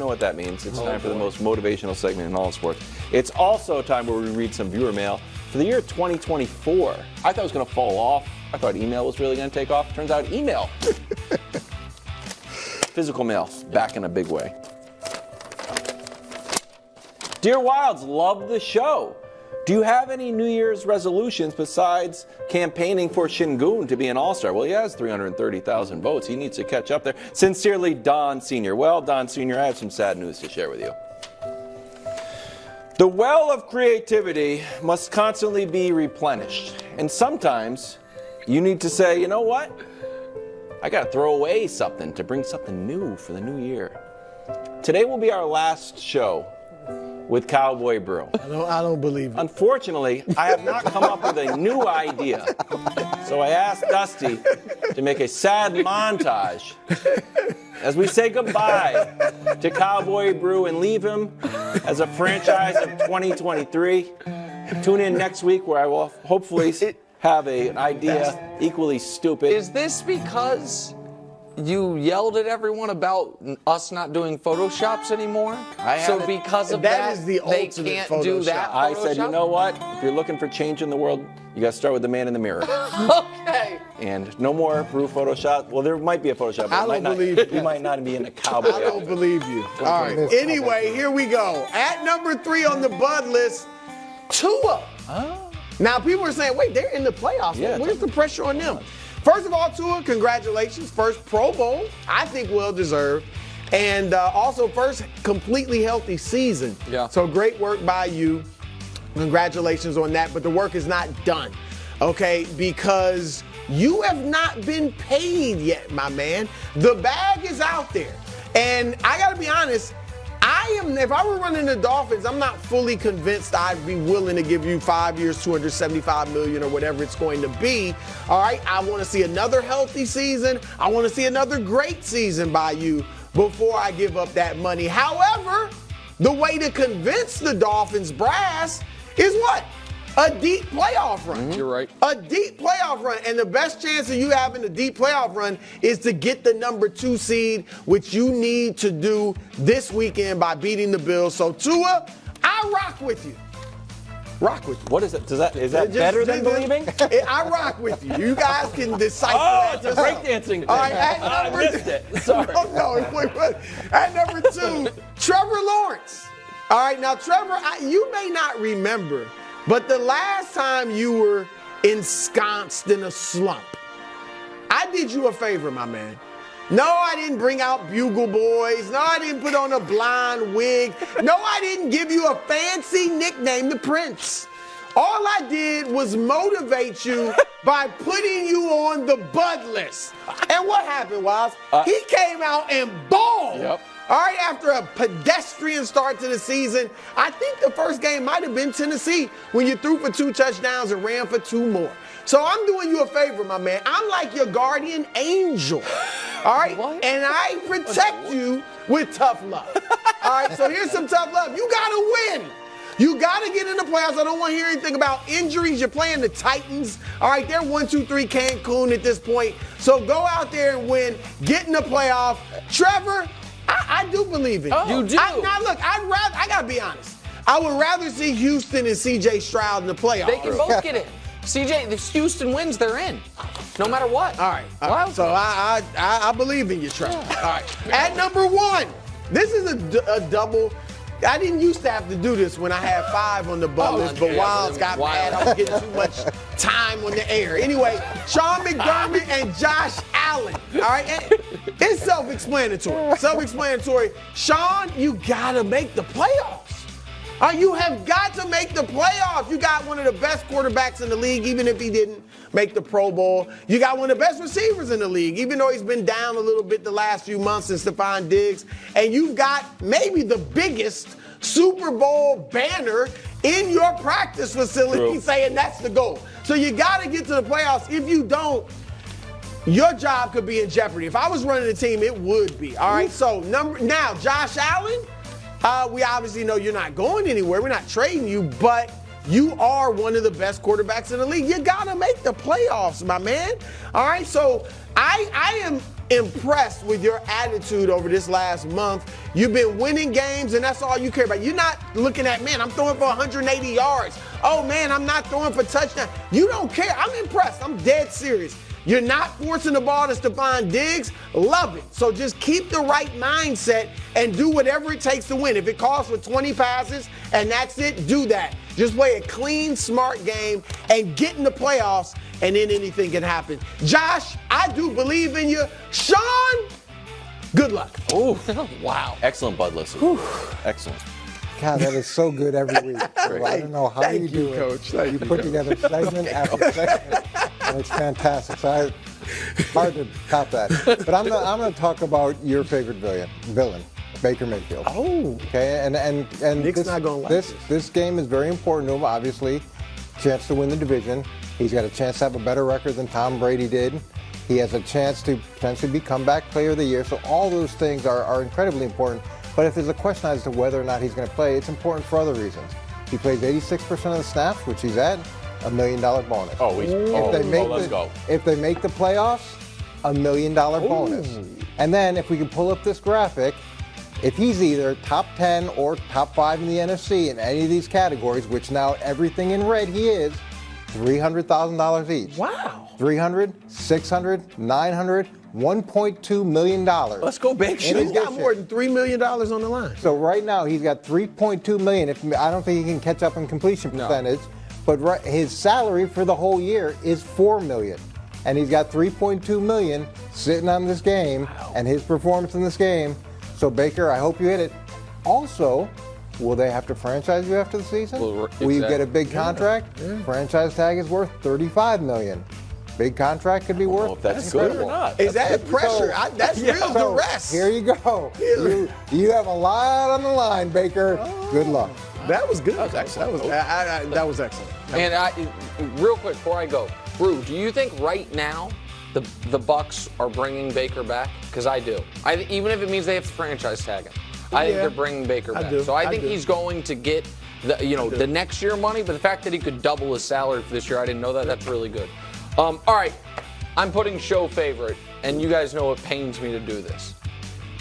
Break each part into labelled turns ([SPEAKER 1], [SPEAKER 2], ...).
[SPEAKER 1] what that means. It's time for the most motivational segment in all of sports. It's also time where we read some viewer mail. For the year 2024, I thought it was going to fall off. I thought email was really going to take off. Turns out email. Physical mail, back in a big way. Dear Wilds, love the show. Do you have any New Year's resolutions besides campaigning for Şengün to be an all-star? Well, he has 330,000 votes. He needs to catch up there. Sincerely, Don Sr. Well, Don Sr., I have some sad news to share with you. The well of creativity must constantly be replenished. And sometimes you need to say, you know what? I got to throw away something to bring something new for the new year. Today will be our last show with Cowboy Brew.
[SPEAKER 2] I don't believe it.
[SPEAKER 1] Unfortunately, I have not come up with a new idea. So I asked Dusty to make a sad montage as we say goodbye to Cowboy Brew and leave him as a franchise of 2023. Tune in next week where I will hopefully have an idea equally stupid.
[SPEAKER 3] Is this because you yelled at everyone about us not doing Photoshops anymore? So because of that,
[SPEAKER 2] is the
[SPEAKER 3] they
[SPEAKER 2] ultimate
[SPEAKER 3] can't do that
[SPEAKER 1] I said, you
[SPEAKER 3] Photoshop?
[SPEAKER 1] know what? If you're looking for change in the world, you got to start with the man in the mirror.
[SPEAKER 3] Okay.
[SPEAKER 1] And no more Brew Photoshop. Well, there might be a Photoshop.
[SPEAKER 2] I don't believe you.
[SPEAKER 1] You might not be in a cowboy
[SPEAKER 2] I don't
[SPEAKER 1] outfit.
[SPEAKER 2] believe you. All right. Anyway, here we go. At number 3 on the Bud list, Tua. Now, people are saying, wait, they're in the playoffs.
[SPEAKER 1] Yeah,
[SPEAKER 2] Where's the pressure on them? First of all, Tua, congratulations. First Pro Bowl, I think well-deserved. And also first completely healthy season.
[SPEAKER 3] Yeah.
[SPEAKER 2] So great work by you. Congratulations on that. But the work is not done, okay? Because you have not been paid yet, my man. The bag is out there. And I got to be honest, if I were running the Dolphins, I'm not fully convinced I'd be willing to give you 5 years, $275 million or whatever it's going to be. All right, I want to see another healthy season. I want to see another great season by you before I give up that money. However, the way to convince the Dolphins brass is what? A deep playoff run.
[SPEAKER 3] You're right.
[SPEAKER 2] A deep playoff run. And the best chance of you having a deep playoff run is to get the number 2 seed, which you need to do this weekend by beating the Bills. So, Tua, I rock with you. Rock with you.
[SPEAKER 1] What is it? Is that better than believing?
[SPEAKER 2] I rock with you. You guys can decipher
[SPEAKER 1] Oh,
[SPEAKER 2] that
[SPEAKER 1] it's a
[SPEAKER 2] yourself.
[SPEAKER 1] breakdancing thing.
[SPEAKER 2] All right, at
[SPEAKER 1] I
[SPEAKER 2] number
[SPEAKER 1] missed it. Sorry.
[SPEAKER 2] No, wait. At number 2, Trevor Lawrence. All right, now, Trevor, you may not remember, but the last time you were ensconced in a slump, I did you a favor, my man. No, I didn't bring out Bugle Boys. No, I didn't put on a blonde wig. No, I didn't give you a fancy nickname, the Prince. All I did was motivate you by putting you on the Bud list. And what happened was he came out and balled.
[SPEAKER 1] Yep.
[SPEAKER 2] All right, after a pedestrian start to the season, I think the first game might have been Tennessee when you threw for 2 touchdowns and ran for 2 more. So I'm doing you a favor, my man. I'm like your guardian angel. All right?
[SPEAKER 3] What?
[SPEAKER 2] And I protect you with tough love. All right, so here's some tough love. You got to win. You got to get in the playoffs. I don't want to hear anything about injuries. You're playing the Titans. All right, they're 1-2-3 Cancun at this point. So go out there and win. Get in the playoff. Trevor, I do believe in you.
[SPEAKER 3] You do?
[SPEAKER 2] Now, look, I got to be honest. I would rather see Houston and C.J. Stroud in the playoffs.
[SPEAKER 3] They can both get in. CJ, if Houston wins, they're in. No matter what.
[SPEAKER 2] All right. So I believe in you, Trevor. All right. At number 1, this is a double. I didn't used to have to do this when I had 5 on the Bud list, but Wilds got mad. I was getting too much time on the air. Anyway, Sean McDermott and Josh Allen. All right. And it's self-explanatory. Sean, you got to make the playoffs. You have got to make the playoffs. You got one of the best quarterbacks in the league, even if he didn't make the Pro Bowl. You got one of the best receivers in the league, even though he's been down a little bit the last few months since Stephon Diggs. And you've got maybe the biggest Super Bowl banner in your practice facility saying that's the goal. So you got to get to the playoffs. If you don't, your job could be in jeopardy. If I was running the team, it would be. All right, so now, Josh Allen, we obviously know you're not going anywhere. We're not trading you, but you are one of the best quarterbacks in the league. You got to make the playoffs, my man. All right, so I am impressed with your attitude over this last month. You've been winning games, and that's all you care about. You're not looking at, man, I'm throwing for 180 yards. Oh, man, I'm not throwing for touchdown. You don't care. I'm impressed. I'm dead serious. You're not forcing the ball to Stephon Diggs. Love it. So just keep the right mindset and do whatever it takes to win. If it calls for 20 passes and that's it, do that. Just play a clean, smart game and get in the playoffs, and then anything can happen. Josh, I do believe in you. Sean, good luck.
[SPEAKER 1] Oh,
[SPEAKER 3] Wow.
[SPEAKER 1] excellent, Bud. Listen. Excellent.
[SPEAKER 4] God, that is so good every week. So I don't know how
[SPEAKER 2] Thank
[SPEAKER 4] you do
[SPEAKER 2] you,
[SPEAKER 4] it.
[SPEAKER 2] Coach. Thank
[SPEAKER 4] You
[SPEAKER 2] you,
[SPEAKER 4] put
[SPEAKER 2] Coach.
[SPEAKER 4] together segment after segment, and it's fantastic. So hard to top that. But I'm going to talk about your favorite villain, Baker Mayfield.
[SPEAKER 2] Oh.
[SPEAKER 4] Okay, and
[SPEAKER 2] Nick's not gonna like
[SPEAKER 4] this game is very important to him. Obviously, chance to win the division. He's got a chance to have a better record than Tom Brady did. He has a chance to potentially be comeback player of the year. So all those things are incredibly important. But if there's a question as to whether or not he's going to play, it's important for other reasons. He plays 86% of the snaps, which he's at, $1 million bonus.
[SPEAKER 1] Let's go.
[SPEAKER 4] If they make the playoffs, $1 million bonus. And then if we can pull up this graphic, if he's either top 10 or top 5 in the NFC in any of these categories, which now everything in red he is, $300,000 each.
[SPEAKER 2] Wow.
[SPEAKER 4] 300, 600, 900, $1.2 million.
[SPEAKER 1] Let's go, Big
[SPEAKER 2] He's
[SPEAKER 1] Show.
[SPEAKER 2] got more than $3 million on the line.
[SPEAKER 4] So right now he's got 3.2 million. I don't think he can catch up in completion percentage, but his salary for the whole year is $4 million, and he's got 3.2 million sitting on this game and his performance in this game. So Baker, I hope you hit it. Also, will they have to franchise you after the season? Will you get a big contract?
[SPEAKER 2] Yeah.
[SPEAKER 4] Franchise tag is worth $35 million. Big contract could be worth.
[SPEAKER 1] If that's good or
[SPEAKER 4] incredible.
[SPEAKER 1] not.
[SPEAKER 2] Is that pressure? That's real
[SPEAKER 4] So,
[SPEAKER 2] duress.
[SPEAKER 4] here you go. You have a lot on the line, Baker. Good luck.
[SPEAKER 2] That was good.
[SPEAKER 1] That was excellent.
[SPEAKER 2] That was excellent.
[SPEAKER 3] And real quick before I go, Brew, do you think right now the Bucs are bringing Baker back? Because I do. Even if it means they have to franchise tag him, I think they're bringing Baker back.
[SPEAKER 2] do.
[SPEAKER 3] So I think
[SPEAKER 2] do.
[SPEAKER 3] he's going to get the next year money. But the fact that he could double his salary for this year, I didn't know that. That's really good. All right, I'm putting show favorite, and you guys know it pains me to do this.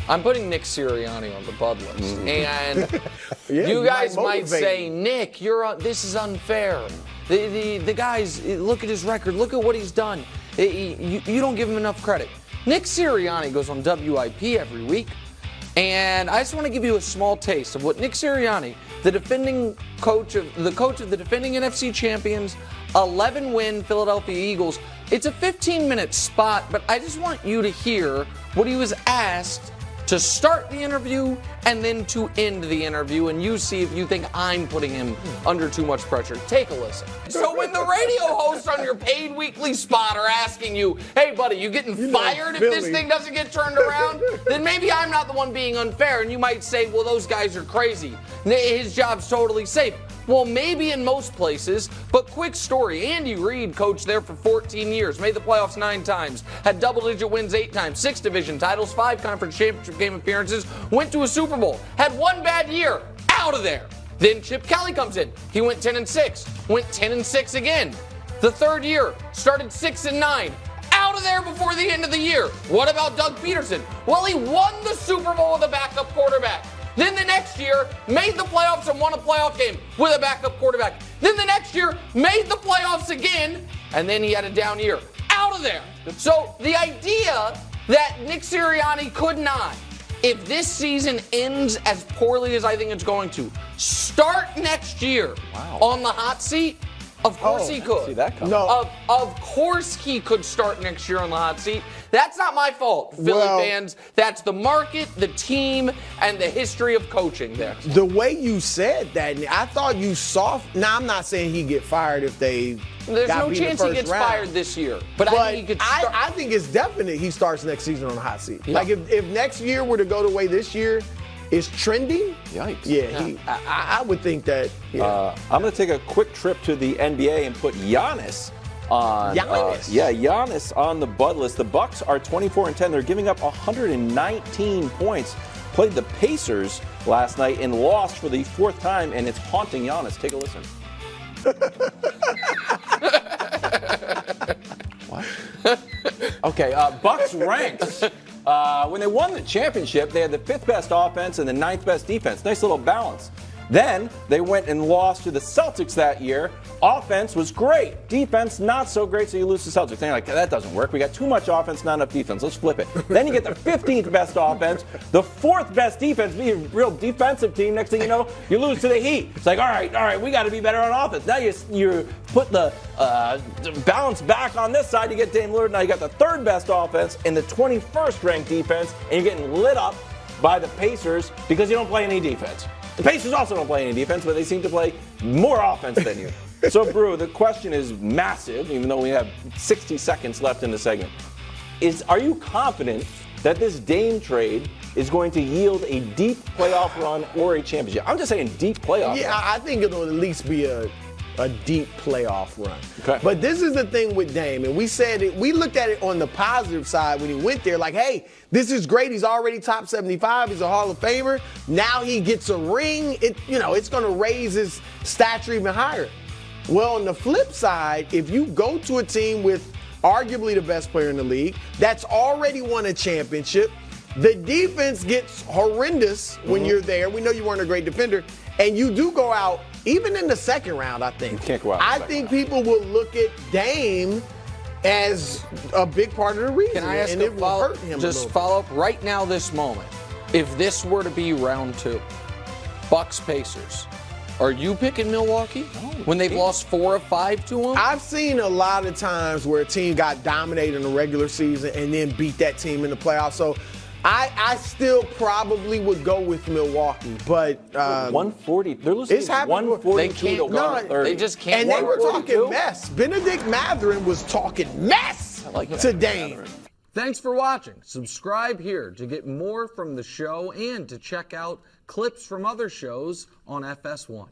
[SPEAKER 3] I'm putting Nick Sirianni on the Bud list, and you guys might say, Nick, this is unfair. The guys, look at his record, look at what he's done. You don't give him enough credit. Nick Sirianni goes on WIP every week, and I just want to give you a small taste of what Nick Sirianni, the coach of the defending NFC champions, 11-win Philadelphia Eagles. It's a 15-minute spot, but I just want you to hear what he was asked to start the interview and then to end the interview, and you see if you think I'm putting him under too much pressure. Take a listen. So when the radio hosts on your paid weekly spot are asking you, hey, buddy, you getting fired if this thing doesn't get turned around? Then maybe I'm not the one being unfair, and you might say, well, those guys are crazy. His job's totally safe. Well, maybe in most places, but quick story. Andy Reid coached there for 14 years, made the playoffs 9 times, had double-digit wins 8 times, 6 division titles, 5 conference championship game appearances, went to a Super Bowl, had 1 bad year, out of there. Then Chip Kelly comes in. He went 10-6, went 10-6 again. The 3rd year, started 6-9. Out of there before the end of the year. What about Doug Peterson? Well, he won the Super Bowl with a backup quarterback. Then the next year, made the playoffs and won a playoff game with a backup quarterback. Then the next year, made the playoffs again, and then he had a down year. Out of there. So the idea that Nick Sirianni could not, if this season ends as poorly as I think it's going to, start next year on the hot seat, of course he could.
[SPEAKER 1] See that coming.
[SPEAKER 2] No.
[SPEAKER 3] Of course he could start next year on the hot seat. That's not my fault, Philly fans. That's the market, the team, and the history of coaching there.
[SPEAKER 2] The way you said that, I thought you soft. Now, I'm not saying he'd get fired if they.
[SPEAKER 3] There's
[SPEAKER 2] got
[SPEAKER 3] no
[SPEAKER 2] beat in the
[SPEAKER 3] chance he
[SPEAKER 2] first
[SPEAKER 3] gets
[SPEAKER 2] round.
[SPEAKER 3] fired this year. But I think he could start.
[SPEAKER 2] I think it's definite he starts next season on the hot seat.
[SPEAKER 3] Yeah.
[SPEAKER 2] Like if next year were to go the way this year is trending,
[SPEAKER 1] Yikes.
[SPEAKER 2] yeah. I would think that. Yeah.
[SPEAKER 1] I'm going to take a quick trip to the NBA and put Giannis on.
[SPEAKER 2] Giannis?
[SPEAKER 1] Giannis on the Bud list. The Bucks are 24-10. They're giving up 119 points. Played the Pacers last night and lost for the 4th time, and it's haunting Giannis. Take a listen. What? Okay, Bucks ranks. When they won the championship, they had the 5th best offense and the 9th best defense. Nice little balance. Then they went and lost to the Celtics that year. Offense was great. Defense not so great, so you lose to the Celtics. And you're like, that doesn't work. We got too much offense, not enough defense. Let's flip it. Then you get the 15th best offense, the 4th best defense, be a real defensive team. Next thing you know, you lose to the Heat. It's like, all right, we got to be better on offense. Now you put the balance back on this side. You get Dame Lillard. Now you got the 3rd best offense and the 21st ranked defense, and you're getting lit up by the Pacers because you don't play any defense. The Pacers also don't play any defense, but they seem to play more offense than you. So, Brew, the question is massive, even though we have 60 seconds left in the segment. Are you confident that this Dame trade is going to yield a deep playoff run or a championship? I'm just saying deep playoff run.
[SPEAKER 2] Yeah, I think it'll at least be a deep playoff run.
[SPEAKER 1] Okay.
[SPEAKER 2] But this is the thing with Dame, and we looked at it on the positive side when he went there, like, hey, this is great. He's already top 75. He's a Hall of Famer. Now he gets a ring. It's going to raise his stature even higher. Well, on the flip side, if you go to a team with arguably the best player in the league that's already won a championship, the defense gets horrendous when you're there. We know you weren't a great defender, and you do go out. Even in the second round, I think.
[SPEAKER 1] You can't go out.
[SPEAKER 2] I think people will look at Dame as a big part of the reason.
[SPEAKER 3] Can I ask
[SPEAKER 2] and it will hurt him
[SPEAKER 3] just follow up right now, this moment? If this were to be round 2, Bucks Pacers, are you picking Milwaukee when they've lost 4 of 5 to them?
[SPEAKER 2] I've seen a lot of times where a team got dominated in the regular season and then beat that team in the playoffs. So I still probably would go with Milwaukee, but
[SPEAKER 1] 140. They're losing
[SPEAKER 2] it's happened.
[SPEAKER 1] 142 to 130.
[SPEAKER 3] They just can't.
[SPEAKER 2] And they were
[SPEAKER 1] 142?
[SPEAKER 2] talking mess. Benedict Mathurin was talking mess to Dame.
[SPEAKER 3] Thanks for watching. Subscribe here to get more from the show and to check out clips from other shows on FS1.